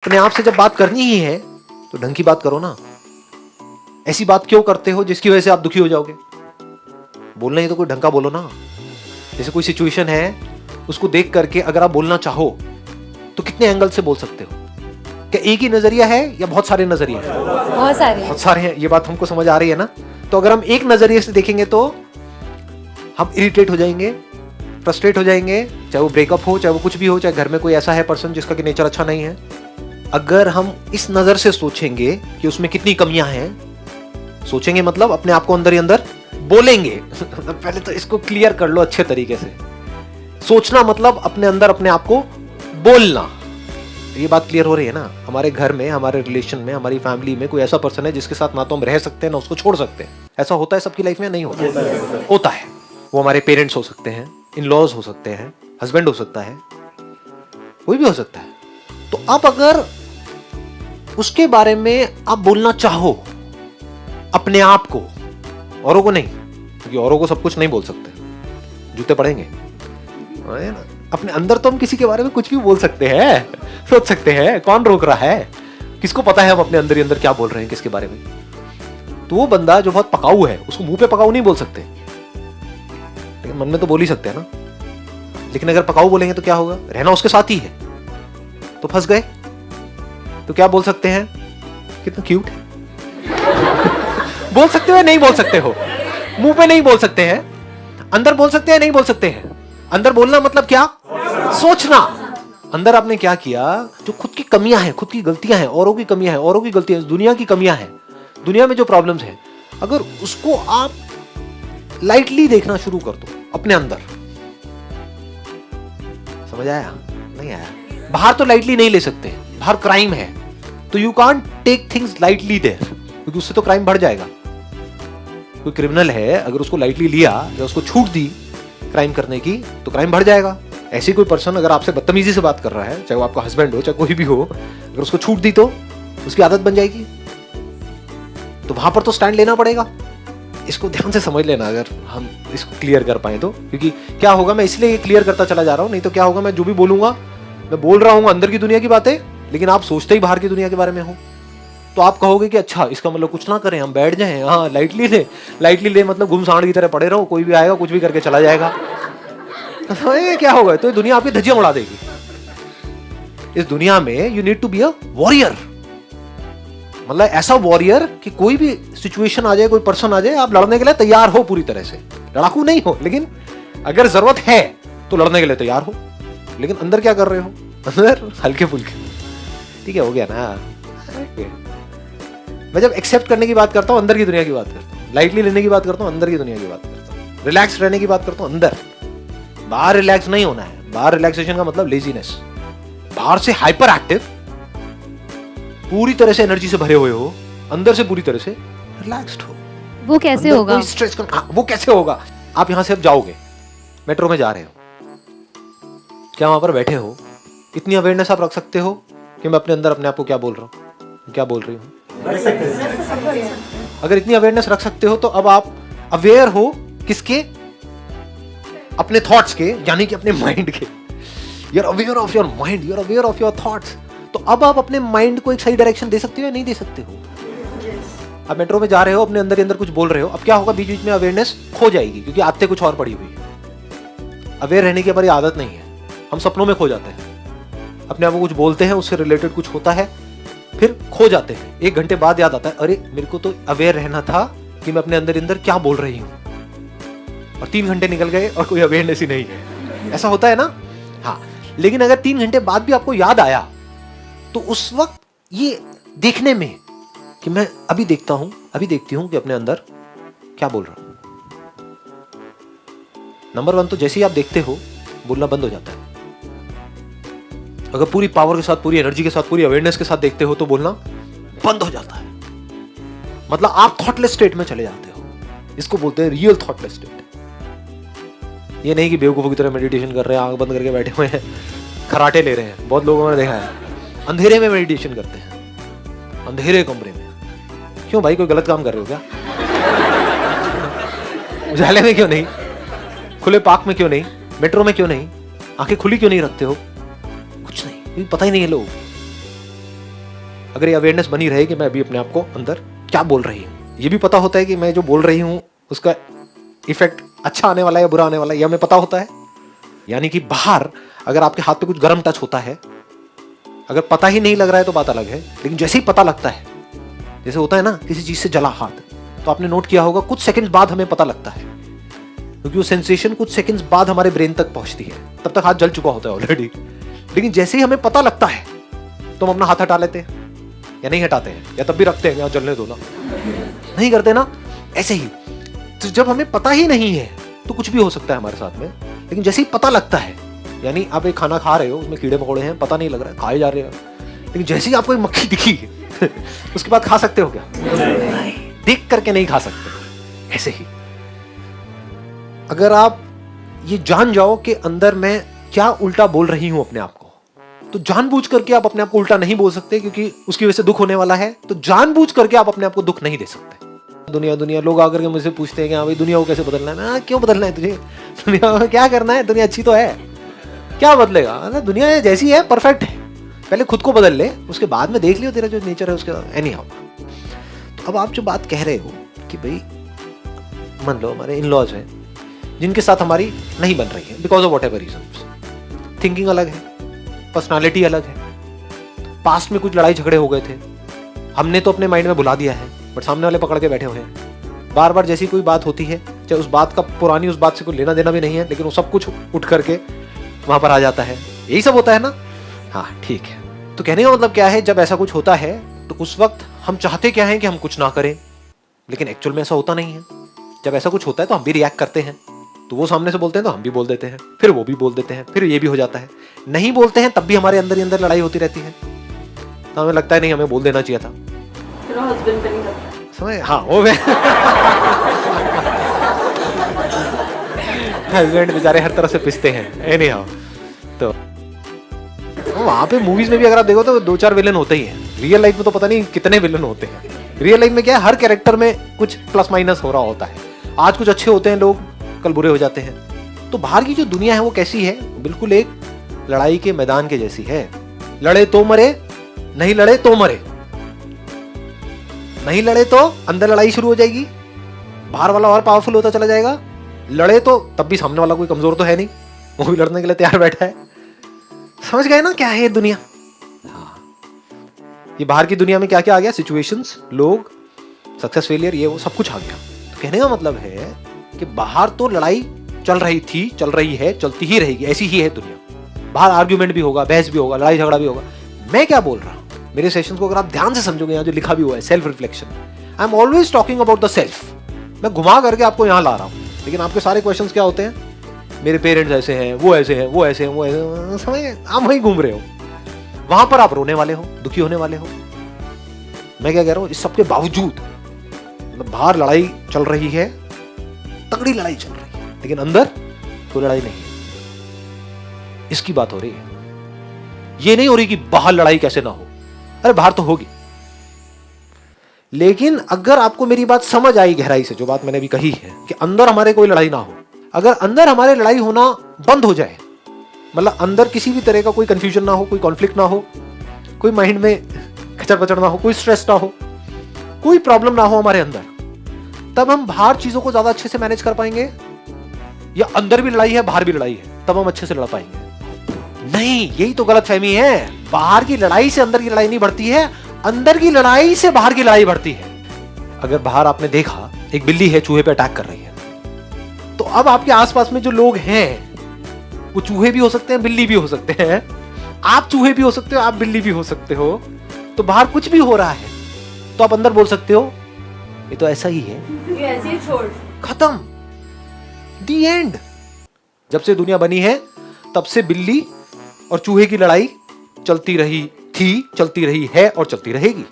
अपने आप से जब बात करनी ही है तो ढंग की बात करो ना। ऐसी बात क्यों करते हो जिसकी वजह से आप दुखी हो जाओगे? बोलना ही तो कोई ढंग का बोलो ना। जैसे कोई सिचुएशन है, उसको देख करके अगर आप बोलना चाहो तो कितने एंगल से बोल सकते हो? क्या एक ही नजरिया है या बहुत सारे नजरिए हैं? बहुत सारे हैं। ये बात हमको समझ आ रही है ना। तो अगर हम एक नजरिए से देखेंगे तो हम इरिटेट हो जाएंगे, फ्रस्ट्रेट हो जाएंगे, चाहे वो ब्रेकअप हो, चाहे वो कुछ भी हो, चाहे घर में कोई ऐसा है पर्सन जिसका कि नेचर अच्छा नहीं है। अगर हम इस नजर से सोचेंगे कि उसमें कितनी कमियां हैं, सोचेंगे मतलब अपने आप को अंदर ही अंदर बोलेंगे। पहले तो इसको क्लियर कर लो अच्छे तरीके से। सोचना मतलब अपने अंदर अपने आप को बोलना। ये बात क्लियर हो रही है ना? हमारे घर में, हमारे रिलेशन में, हमारी फैमिली में कोई ऐसा पर्सन है जिसके साथ ना तो हम रह सकते हैं ना उसको छोड़ सकते हैं। ऐसा होता है सबकी लाइफ में? नहीं होता? होता है। वो हमारे पेरेंट्स हो सकते हैं, इन लॉज हो सकते हैं, हस्बैंड हो सकता है, कोई भी हो सकता है। तो अब अगर उसके बारे में आप बोलना चाहो अपने आप को, औरों को नहीं, क्योंकि औरों को सब कुछ नहीं बोल सकते, जूते पड़ेंगे ना। अपने अंदर तो हम किसी के बारे में कुछ भी बोल सकते हैं, सोच सकते हैं। कौन रोक रहा है? किसको पता है हम अपने अंदर ही अंदर क्या बोल रहे हैं किसके बारे में? तो वो बंदा जो बहुत पकाऊ है उसको मुंह पे पकाऊ नहीं बोल सकते, लेकिन मन में तो बोल ही सकते हैं ना। लेकिन अगर पकाऊ बोलेंगे तो क्या होगा? रहना उसके साथ ही है तो फंस गए। तो क्या बोल सकते हैं? कितना क्यूट है। बोल सकते हो या नहीं बोल सकते हो? मुंह पे नहीं बोल सकते हैं, अंदर बोल सकते हैं, नहीं बोल सकते हैं। अंदर बोलना मतलब क्या? सोचना। अंदर आपने क्या किया? जो खुद की कमियां हैं, खुद की गलतियां हैं, औरों की कमियां हैं, औरों की गलतियां, दुनिया की कमियां हैं, दुनिया में जो प्रॉब्लम्स हैं, अगर उसको आप लाइटली देखना शुरू कर दो अपने अंदर। समझ आया? नहीं आया? बाहर तो लाइटली नहीं ले सकते, बाहर क्राइम है, तो you can't take things lightly there, क्योंकि उससे तो क्राइम बढ़ जाएगा। कोई क्रिमिनल है, अगर उसको लाइटली लिया या उसको छूट दी क्राइम करने की तो क्राइम बढ़ जाएगा। ऐसी कोई पर्सन अगर आपसे बदतमीजी से बात कर रहा है, चाहे वो आपका हस्बैंड हो, चाहे कोई भी हो, अगर उसको छूट दी तो उसकी आदत बन जाएगी। तो वहां पर तो स्टैंड लेना पड़ेगा। इसको ध्यान से समझ लेना अगर हम इसको क्लियर कर पाए तो। क्योंकि क्या होगा, मैं इसलिए क्लियर करता चला जा रहा हूं, नहीं तो क्या होगा, मैं जो भी बोलूंगा, मैं बोल रहा हूं अंदर की दुनिया की बातें, लेकिन आप सोचते ही बाहर की दुनिया के बारे में हो। तो आप कहोगे कि अच्छा इसका मतलब कुछ ना करें, हम बैठ जाएं, हाँ लाइटली ले। लाइटली ले मतलब घुमसाड़ की तरह पड़े रहो, कोई भी आएगा कुछ भी करके चला जाएगा। तो ये क्या होगा? तो ये दुनिया आपकी धज्जियां उड़ा देगी। इस दुनिया में you need to be a warrior. मतलब ऐसा वॉरियर कि कोई भी सिचुएशन आ जाए, कोई पर्सन आ जाए, आप लड़ने के लिए तैयार हो पूरी तरह से। लड़ाकू नहीं हो, लेकिन अगर जरूरत है तो लड़ने के लिए तैयार हो। लेकिन अंदर क्या कर रहे हो? अंदर हल्के फुल्के। ठीक है, हो गया ना? मैं जब एक्सेप्ट करने की बात करता हूं, अंदर की दुनिया की बात करता हूं। लाइटली लेने की बात करता हूं, अंदर की दुनिया की बात करता हूं। रिलैक्स रहने की बात करता हूं, अंदर। बाहर रिलैक्स नहीं होना है। बाहर रिलैक्सेशन का मतलब लेजीनेस। बाहर से हाइपर एक्टिव, पूरी तरह से एनर्जी से भरे हुए हो, अंदर से पूरी तरह से रिलैक्स्ड हो। वो कैसे होगा? कोई स्ट्रेस का, वो कैसे होगा? आप यहां से अब जाओगे, मेट्रो में जा रहे हो, क्या वहां पर बैठे हो, इतनी अवेयरनेस आप रख सकते हो कि मैं अपने अंदर अपने आप को क्या बोल रहा हूं, क्या बोल रही हूं? अगर इतनी अवेयरनेस रख सकते हो तो अब आप अवेयर हो किसके? अपने थॉट्स के, यानी कि अपने माइंड के। You are aware of your mind, you are aware of your thoughts. तो अब आप अपने माइंड को एक सही डायरेक्शन दे सकते हो या नहीं दे सकते हो? आप मेट्रो में जा रहे हो, अपने अंदर ही अंदर कुछ बोल रहे हो, अब क्या होगा? बीच बीच में अवेयरनेस खो जाएगी, क्योंकि आदतें कुछ और पड़ी हुई है। अवेयर रहने की हमारी आदत नहीं है, हम सपनों में खो जाते हैं। अपने आप को कुछ बोलते हैं, उससे रिलेटेड कुछ होता है, फिर खो जाते हैं। 1 घंटे बाद याद आता है, अरे मेरे को तो अवेयर रहना था कि मैं अपने अंदर अंदर क्या बोल रही हूं। और 3 घंटे निकल गए और कोई अवेयरनेस ही नहीं है। ऐसा होता है ना? हाँ। लेकिन अगर 3 घंटे बाद भी आपको याद आया तो उस वक्त ये देखने में कि मैं अभी देखता हूं, अभी देखती हूं कि अपने अंदर क्या बोल रहा हूं। नंबर 1 तो जैसे ही आप देखते हो, बोलना बंद हो जाता है। अगर पूरी पावर के साथ, पूरी एनर्जी के साथ, पूरी अवेयरनेस के साथ देखते हो तो बोलना बंद हो जाता है। मतलब आप थॉटलेस स्टेट में चले जाते हो। इसको बोलते हैं रियल थॉटलेस स्टेट। ये नहीं कि बेवकूफों की तरह मेडिटेशन कर रहे हैं, आंख बंद करके बैठे हुए हैं, खराटे ले रहे हैं। बहुत लोगों ने देखा है अंधेरे में मेडिटेशन करते हैं, अंधेरे कमरे में। क्यों भाई, कोई गलत काम कर रहे हो क्या? उजाले में क्यों नहीं? खुले पार्क में क्यों नहीं? मेट्रो में क्यों नहीं? आंखें खुली क्यों नहीं रखते हो? कुछ नहीं, पता ही नहीं है लोग। अगर ये अवेयरनेस बनी रहे कि मैं अभी अपने आप को अंदर क्या बोल रही हूँ, ये भी पता होता है कि मैं जो बोल रही हूँ उसका इफेक्ट अच्छा आने वाला है या बुरा आने वाला है, यह हमें पता होता है। यानी कि बाहर अगर आपके हाथ पे कुछ गर्म टच होता है, अगर पता ही नहीं लग रहा है तो बात अलग है, लेकिन जैसे ही पता लगता है, जैसे होता है ना किसी चीज से जला हाथ, तो आपने नोट किया होगा कुछ सेकंड्स बाद हमें पता लगता है, क्योंकि वो सेंसेशन कुछ सेकंड्स बाद हमारे ब्रेन तक पहुंचती है, तब तक हाथ जल चुका होता है ऑलरेडी। लेकिन जैसे ही हमें पता लगता है तो हम अपना हाथ हटा लेते हैं या नहीं हटाते हैं, या तब भी रखते हैं यहाँ जलने दो ना, नहीं करते ना। ऐसे ही तो जब हमें पता ही नहीं है तो कुछ भी हो सकता है हमारे साथ में, लेकिन जैसे ही पता लगता है, यानी आप एक खाना खा रहे हो उसमें कीड़े मकोड़े हैं, पता नहीं लग रहा है, खाए जा रहे हो, लेकिन जैसे ही आपको एक मक्खी दिखी उसके बाद खा सकते हो क्या? नहीं, देख करके नहीं खा सकते। ऐसे ही अगर आप ये जान जाओ कि अंदर मैं क्या उल्टा बोल रही हूं अपने आप को, तो जानबूझ करके आप अपने आप को उल्टा नहीं बोल सकते, क्योंकि उसकी वजह से दुख होने वाला है। तो जानबूझ करके आप अपने आप को दुख नहीं दे सकते। दुनिया लोग आकर के मुझसे पूछते हैं कि हाँ भाई दुनिया को कैसे बदलना है। मैं क्यों बदलना है तुझे, दुनिया में क्या करना है, दुनिया अच्छी तो है, क्या बदलेगा? दुनिया जैसी है परफेक्ट है, पहले खुद को बदल ले, उसके बाद में देख लियो तेरा जो नेचर है उसके एनी हाउ। तो अब आप जो बात कह रहे हो कि भाई मान लो हमारे इन लॉज हैं जिनके साथ हमारी नहीं बन रही है because of what ever reasons, thinking अलग है, पर्सनालिटी अलग है, पास्ट में कुछ लड़ाई झगड़े हो गए थे, हमने तो अपने माइंड में भुला दिया है, बट सामने वाले पकड़ के बैठे हुए हैं। बार बार जैसी कोई बात होती है, चाहे उस बात का पुरानी उस बात से कोई लेना देना भी नहीं है, लेकिन वो सब कुछ उठ करके वहां पर आ जाता है। यही सब होता है ना? हाँ ठीक है। तो कहने का मतलब क्या है, जब ऐसा कुछ होता है तो उस वक्त हम चाहते क्या है कि हम कुछ ना करें, लेकिन एक्चुअल में ऐसा होता नहीं है। जब ऐसा कुछ होता है तो हम भी रिएक्ट करते हैं, तो वो सामने से बोलते हैं तो हम भी बोल देते हैं, फिर वो भी बोल देते हैं, फिर ये भी हो जाता है। नहीं बोलते हैं तब भी हमारे अंदर ही अंदर लड़ाई होती रहती है, तो हमें लगता है नहीं हमें बोल देना चाहिए था। समझ? हाँ वो हस्बैंड बेचारे हर तरह से पिसते हैं एनी हाउ। तो वहां पे मूवीज में भी अगर आप देखो तो 2-4 विलन होते ही हैं। रियल लाइफ में तो पता नहीं कितने विलन होते हैं। रियल लाइफ में क्या है, हर कैरेक्टर में कुछ प्लस माइनस हो रहा होता है। आज कुछ अच्छे होते हैं लोग, कल बुरे हो जाते हैं। तो बाहर की जो दुनिया है वो कैसी है, बिल्कुल एक लड़ाई के मैदान के जैसी है। लड़े तो मरे, नहीं लड़े तो मरे। नहीं लड़े तो अंदर लड़ाई शुरू हो जाएगी, बाहर वाला और पावरफुल होता चला जाएगा। लड़े तो तब भी सामने वाला कोई कमजोर तो है नहीं, वो भी लड़ने के लिए तैयार बैठा है। समझ गए ना क्या है ये दुनिया? ये बाहर की दुनिया में क्या क्या आ गया, सिचुएशंस, लोग, सक्सेस फेलियर, ये वो सब कुछ आ गया। तो कहने का मतलब है कि बाहर तो लड़ाई चल रही थी, चल रही है, चलती ही रहेगी, ऐसी ही है दुनिया। बाहर आर्ग्यूमेंट भी होगा, बहस भी होगा, लड़ाई झगड़ा भी होगा। मैं क्या बोल रहा हूं, मेरे सेशंस को अगर आप ध्यान से समझोगे, यहाँ जो लिखा भी हुआ है self reflection, I am always talking about the self. मैं घुमा करके आपको यहाँ ला रहा हूँ, लेकिन आपके सारे क्वेश्चंस क्या होते हैं, मेरे पेरेंट्स ऐसे हैं, वो ऐसे हैं, वो ऐसे हैं, वो ऐसे, समझ? आप वहीं घूम रहे हो, वहां पर आप रोने वाले हो, दुखी होने वाले हो। मैं क्या कह रहा हूं, इस सबके बावजूद मतलब बाहर लड़ाई चल रही है, तगड़ी लड़ाई चल रही है, लेकिन अंदर कोई लड़ाई नहीं है। इसकी बात हो रही है, ये नहीं हो रही कि बाहर लड़ाई कैसे ना हो। अरे बाहर तो होगी, लेकिन अगर आपको मेरी बात समझ आई गहराई से, जो बात मैंने भी कही है कि अंदर हमारे कोई लड़ाई ना हो, अगर अंदर हमारे लड़ाई होना बंद हो जाए, मतलब अंदर किसी भी तरह का कोई कंफ्यूजन ना हो, कोई कॉन्फ्लिक्ट ना हो, कोई माइंड में खचर पचड़ ना हो, कोई स्ट्रेस ना हो, कोई प्रॉब्लम ना हो हमारे अंदर, तब हम बाहर चीजों को ज्यादा अच्छे से मैनेज कर पाएंगे। या अंदर भी लड़ाई है, बाहर भी लड़ाई है, तब हम अच्छे से लड़ पाएंगे? नहीं, यही तो गलतफहमी है। बाहर की लड़ाई से अंदर की लड़ाई नहीं बढ़ती है, अंदर की लड़ाई से बाहर की लड़ाई बढ़ती है। अगर बाहर आपने देखा एक बिल्ली है चूहे पे अटैक कर रही है, तो अब आपके आसपास में जो लोग हैं वो चूहे भी हो सकते हैं, बिल्ली भी हो सकते हैं, आप चूहे भी हो सकते हो, आप बिल्ली भी हो सकते हो। तो बाहर कुछ भी हो रहा है तो आप अंदर बोल सकते हो ये तो ऐसा ही है, ये ऐसे ही छोड़, खत्म, दी एंड। जब से दुनिया बनी है तब से बिल्ली और चूहे की लड़ाई चलती रही थी, चलती रही है और चलती रहेगी।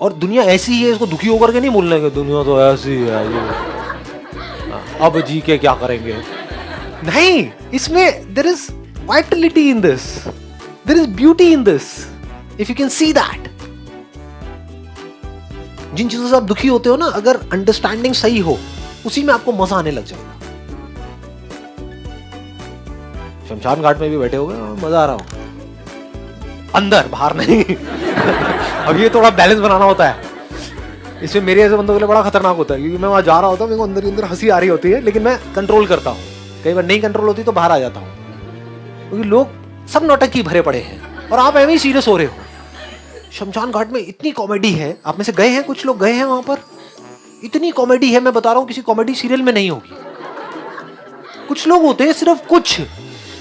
और दुनिया ऐसी ही है, इसको दुखी होकर के नहीं बोलने के दुनिया तो ऐसी है, अब जी के क्या करेंगे। नहीं, इसमें there is vitality in this, there is beauty in this, if you can see that. जिन चीजों से आप दुखी होते हो ना, अगर अंडरस्टैंडिंग सही हो, उसी में आपको मजा आने लग जाएगा। शमशान घाट में भी बैठे हो गए, मजा आ रहा हो, अंदर, बाहर नहीं। अब ये थोड़ा बैलेंस बनाना होता है, इसमें मेरे ऐसे बंदों के लिए बड़ा खतरनाक होता है, क्योंकि मैं वहाँ जा रहा होता हूँ, मेरे को अंदर ही अंदर हंसी आ रही होती है, लेकिन मैं कंट्रोल करता हूँ। कई बार नहीं कंट्रोल होती तो बाहर आ जाता हूँ, क्योंकि लोग सब नौटंकी भरे पड़े हैं और आप ऐसे ही सीरियस हो रहे हो। शमशान घाट में इतनी कॉमेडी है, आप में से गए हैं, कुछ लोग गए हैं वहां पर, इतनी कॉमेडी है, मैं बता रहा हूँ किसी कॉमेडी सीरियल में नहीं होगी। कुछ लोग होते हैं, सिर्फ कुछ,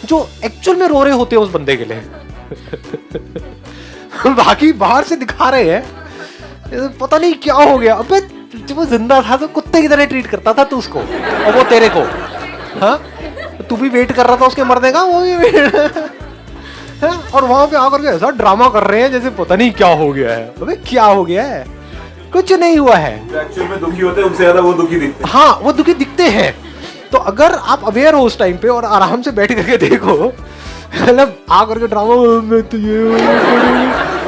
जो एक्चुअल में रो रहे होते हैं उस बंदे के लिए। बाकी बाहर से दिखा रहे हैं, पता नहीं क्या हो गया। अबे जब वो जिंदा था तो कुत्ते की तरह ट्रीट करता था तू उसको, और वो तेरे को, हाँ तू भी वेट कर रहा था उसके मरने का, वो भी और वहां पे आकर के ऐसा ड्रामा कर रहे हैं जैसे पता नहीं क्या हो गया है। अबे क्या हो गया है, कुछ नहीं हुआ है। एक्चुअल में दुखी होते हैं उनसे ज्यादा वो दुखी दिखते हैं। हाँ वो दुखी दिखते हैं। तो अगर आप अवेयर हो उस टाइम पे और आराम से बैठ करके देखो, मतलब आ करके ड्रामा में तो ये,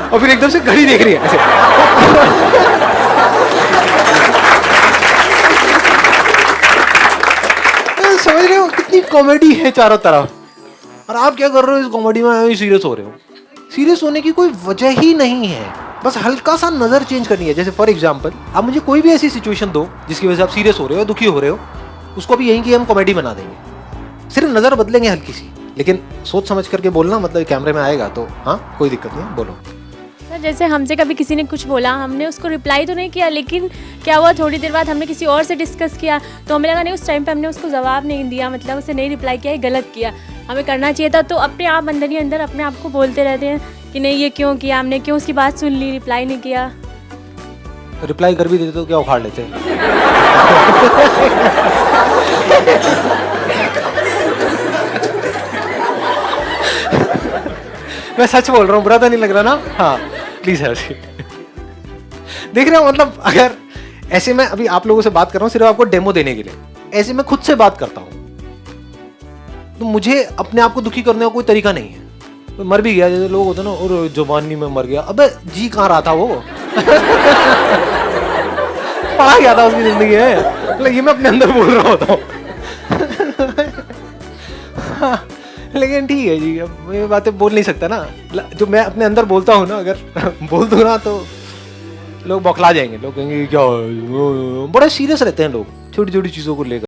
और फिर एकदम से घड़ी देख रही है ऐसे। समझ रहे हो कितनी कॉमेडी है चारों तरफ, और आप क्या कर रहे हो इस कॉमेडी में, सीरियस हो रहे हो। सीरियस होने की कोई वजह ही नहीं है, बस हल्का सा नजर चेंज करनी है। जैसे फॉर एग्जांपल आप मुझे कोई भी ऐसी सिचुएशन दो जिसकी वजह से आप सीरियस हो रहे हो, दुखी हो रहे हो, उसको भी यहीं की हम कॉमेडी बना देंगे, सिर्फ नजर बदलेंगे हल्की सी, लेकिन सोच समझ करके बोलना, मतलब कैमरे में आएगा तो हाँ कोई दिक्कत नहीं है, बोलो। सर जैसे हमसे कभी किसी ने कुछ बोला, हमने उसको रिप्लाई तो नहीं किया, लेकिन क्या हुआ थोड़ी देर बाद हमने किसी और से डिस्कस किया, तो हमें लगा नहीं उस टाइम पे हमने उसको जवाब नहीं दिया, मतलब उसे नहीं रिप्लाई किया, गलत किया, हमें करना चाहिए था। तो अपने आप अंदर ही अंदर अपने आप को बोलते रहते हैं कि नहीं ये क्यों किया हमने, क्यों उसकी बात सुन ली, रिप्लाई नहीं किया। रिप्लाई कर भी देते तो क्या उखाड़ लेते। मैं सच बोल रहा हूँ, बुरा तो नहीं लग रहा ना? हाँ प्लीज है। देख रहे हो, मतलब अगर ऐसे मैं अभी आप लोगों से बात कर रहा हूँ सिर्फ आपको डेमो देने के लिए, ऐसे मैं खुद से बात करता हूँ, तो मुझे अपने आप को दुखी करने का कोई तरीका नहीं है। तो मर भी गया, जैसे लोग होते हैं ना, और जवानी में मर गया, अबे जी कहाँ रहा था वो। पढ़ा गया था उसकी जिंदगी है, मतलब ये मैं अपने अंदर बोल रहा होता हूँ। लेकिन ठीक है जी, अब ये बातें बोल नहीं सकता ना, जो मैं अपने अंदर बोलता हूँ ना, अगर बोल दूँ ना तो लोग बौखला जाएंगे, लोग कहेंगे क्या, बड़ा सीरियस रहते हैं लोग छोटी छोटी चीज़ों को लेकर।